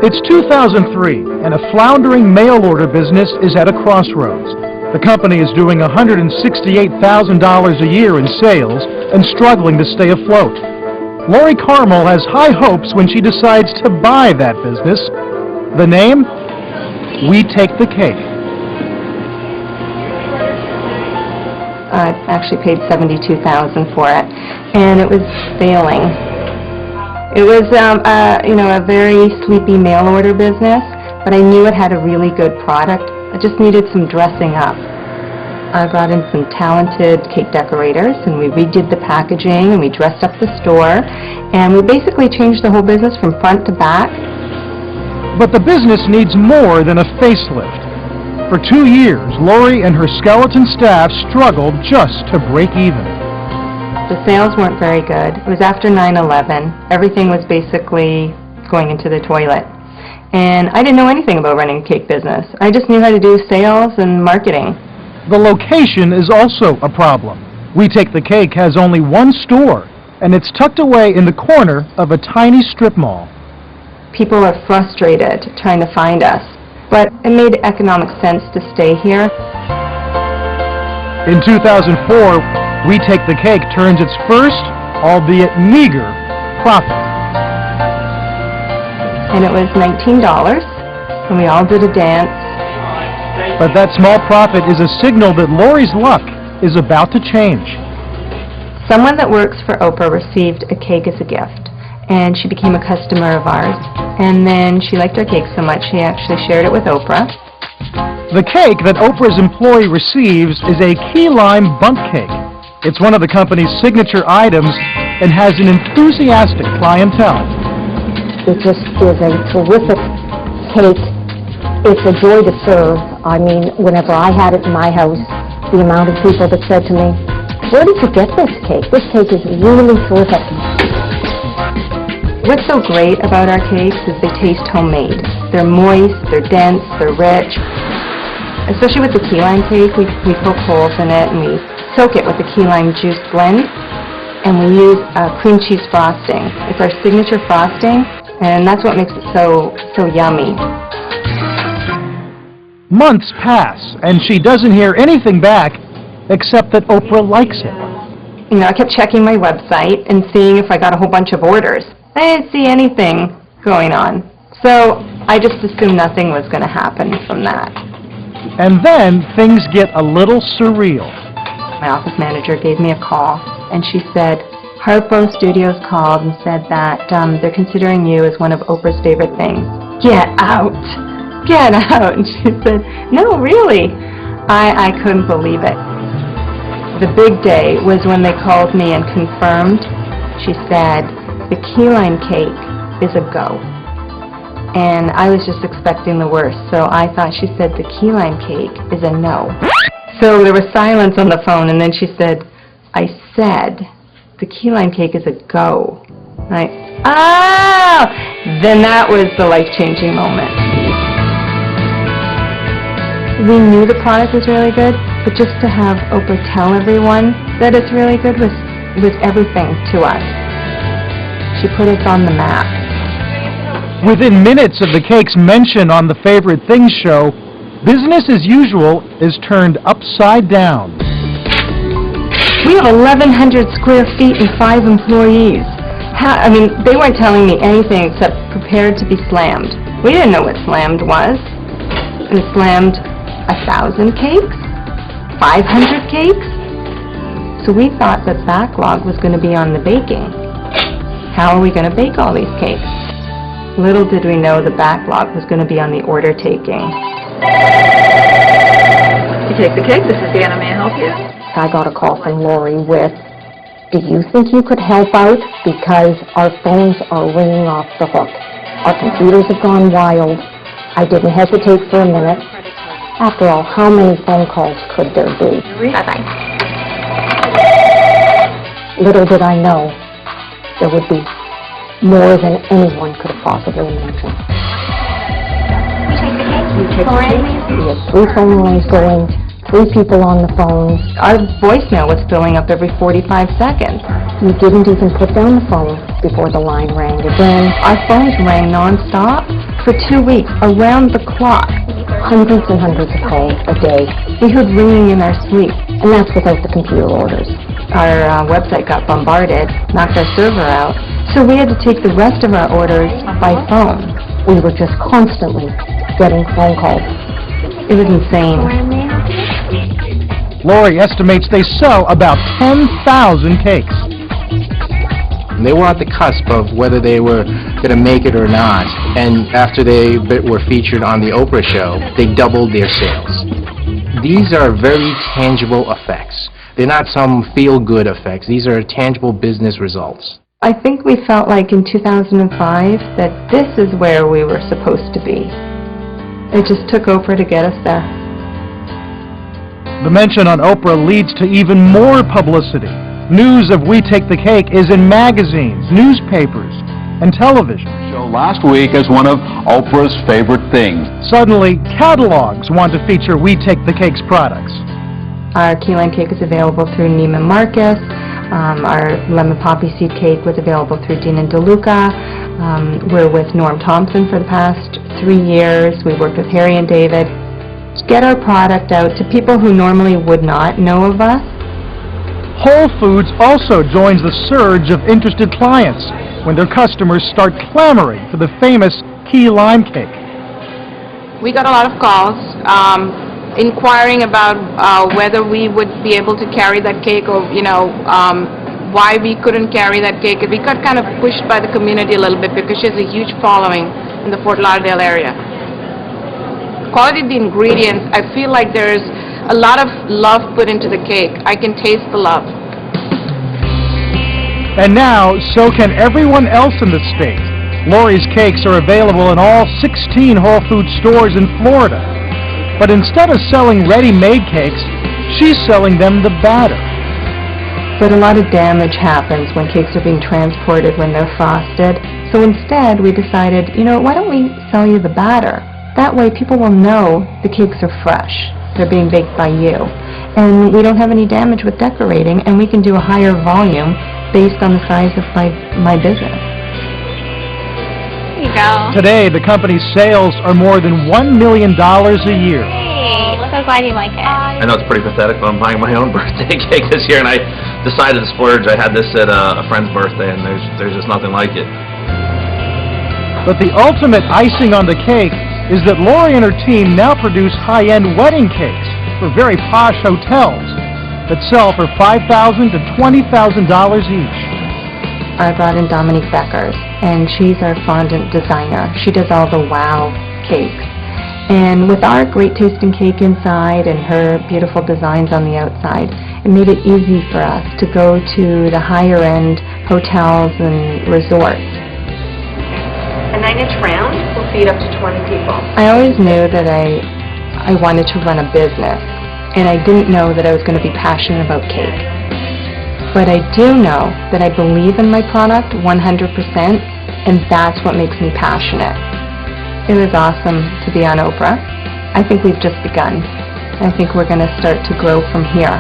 It's 2003, and a floundering mail-order business is at a crossroads. The company is doing $168,000 a year in sales and struggling to stay afloat. Lori Karmel has high hopes when she decides to buy that business. The name? We Take the Cake. I actually paid $72,000 for it, and it was failing. It was, a very sleepy mail order business, but I knew it had a really good product. I just needed some dressing up. I brought in some talented cake decorators, and we redid the packaging, and we dressed up the store, and we basically changed the whole business from front to back. But the business needs more than a facelift. For 2 years, Lori and her skeleton staff struggled just to break even. The sales weren't very good. It was after 9/11. Everything was basically going into the toilet. And I didn't know anything about running a cake business. I just knew how to do sales and marketing. The location is also a problem. We Take the Cake has only one store, and it's tucked away in the corner of a tiny strip mall. People are frustrated trying to find us, but it made economic sense to stay here. In 2004, We Take the Cake turns its first, albeit meager, profit. And it was $19, and we all did a dance. But that small profit is a signal that Lori's luck is about to change. Someone that works for Oprah received a cake as a gift, and she became a customer of ours. And then she liked our cake so much, she actually shared it with Oprah. The cake that Oprah's employee receives is a key lime bundt cake. It's one of the company's signature items and has an enthusiastic clientele. It just is a terrific cake. It's a joy to serve. I mean, whenever I had it in my house, the amount of people that said to me, "Where did you get this cake? This cake is really terrific." What's so great about our cakes is they taste homemade. They're moist, they're dense, they're rich. Especially with the key lime cake, we poke holes in it and we soak it with the key lime juice blend, and we use cream cheese frosting. It's our signature frosting, and that's what makes it so yummy. Months pass, and she doesn't hear anything back except that Oprah likes it. You know, I kept checking my website and seeing if I got a whole bunch of orders. I didn't see anything going on, so I just assumed nothing was going to happen from that. And then things get a little surreal. My office manager gave me a call, and she said, Harpo Studios called and said that they're considering you as one of Oprah's favorite things. Get out! Get out! And she said, no, really? I couldn't believe it. The big day was when they called me and confirmed. She said, the key lime cake is a go. And I was just expecting the worst, so I thought she said the key lime cake is a no. So there was silence on the phone, and then she said, I said the key lime cake is a go. And then that was the life-changing moment. We knew the product was really good, but just to have Oprah tell everyone that it's really good was everything to us. She put us on the map. Within minutes of the cake's mention on the Favorite Things show, business as usual is turned upside down. We have 1,100 square feet and 5 employees. They weren't telling me anything except prepared to be slammed. We didn't know what slammed was. We slammed 1,000 cakes? 500 cakes? So we thought that backlog was going to be on the baking. How are we going to bake all these cakes? Little did we know the backlog was going to be on the order taking. You Take the Cake, this is Deanna, may I help you? I got a call from Lori with, do you think you could help out? Because our phones are ringing off the hook. Our computers have gone wild. I didn't hesitate for a minute. After all, how many phone calls could there be? Bye-bye. Little did I know there would be more than anyone could have possibly imagined. We had 3 phone lines going, 3 people on the phone. Our voicemail was filling up every 45 seconds. You didn't even put down the phone before the line rang again. Our phones rang nonstop for 2 weeks, around the clock. Hundreds and hundreds of calls a day. We heard ringing in our sleep. And that's without the computer orders. Our website got bombarded, knocked our server out, so we had to take the rest of our orders by phone. We were just constantly getting phone calls. It was insane. Lori estimates they sell about 10,000 cakes. They were at the cusp of whether they were going to make it or not, and after they were featured on the Oprah show, they doubled their sales. These are very tangible effects. They're not some feel-good effects. These are tangible business results. I think we felt like in 2005 that this is where we were supposed to be. It just took Oprah to get us there. The mention on Oprah leads to even more publicity. News of We Take the Cake is in magazines, newspapers, and television. Show last week as one of Oprah's favorite things. Suddenly, catalogs want to feature We Take the Cake's products. Our key lime cake is available through Neiman Marcus. Our lemon poppy seed cake was available through Dean & DeLuca. We're with Norm Thompson for the past 3 years. We worked with Harry and David. To get our product out to people who normally would not know of us. Whole Foods also joins the surge of interested clients when their customers start clamoring for the famous key lime cake. We got a lot of calls inquiring about whether we would be able to carry that cake, or why we couldn't carry that cake. We got kind of pushed by the community a little bit because she has a huge following in the Fort Lauderdale area. Quality of the ingredients, I feel like there's a lot of love put into the cake. I can taste the love. And now, so can everyone else in the state. Lori's cakes are available in all 16 Whole Foods stores in Florida. But instead of selling ready-made cakes, she's selling them the batter. But a lot of damage happens when cakes are being transported when they're frosted. So instead, we decided, why don't we sell you the batter? That way people will know the cakes are fresh. They're being baked by you. And we don't have any damage with decorating, and we can do a higher volume based on the size of my business. There you go. Today, the company's sales are more than $1 million a year. Hey, so glad you like it. I know it's pretty pathetic, but I'm buying my own birthday cake this year, and I decided to splurge. I had this at a friend's birthday, and there's just nothing like it. But the ultimate icing on the cake is that Lori and her team now produce high-end wedding cakes for very posh hotels that sell for $5,000 to $20,000 each. I brought in Dominique Beckers, and she's our fondant designer. She does all the wow cakes. And with our great tasting cake inside and her beautiful designs on the outside, it made it easy for us to go to the higher end hotels and resorts. A 9-inch round will feed up to 20 people. I always knew that I wanted to run a business, and I didn't know that I was going to be passionate about cake. But I do know that I believe in my product 100%, and that's what makes me passionate. It was awesome to be on Oprah. I think we've just begun. I think we're going to start to grow from here.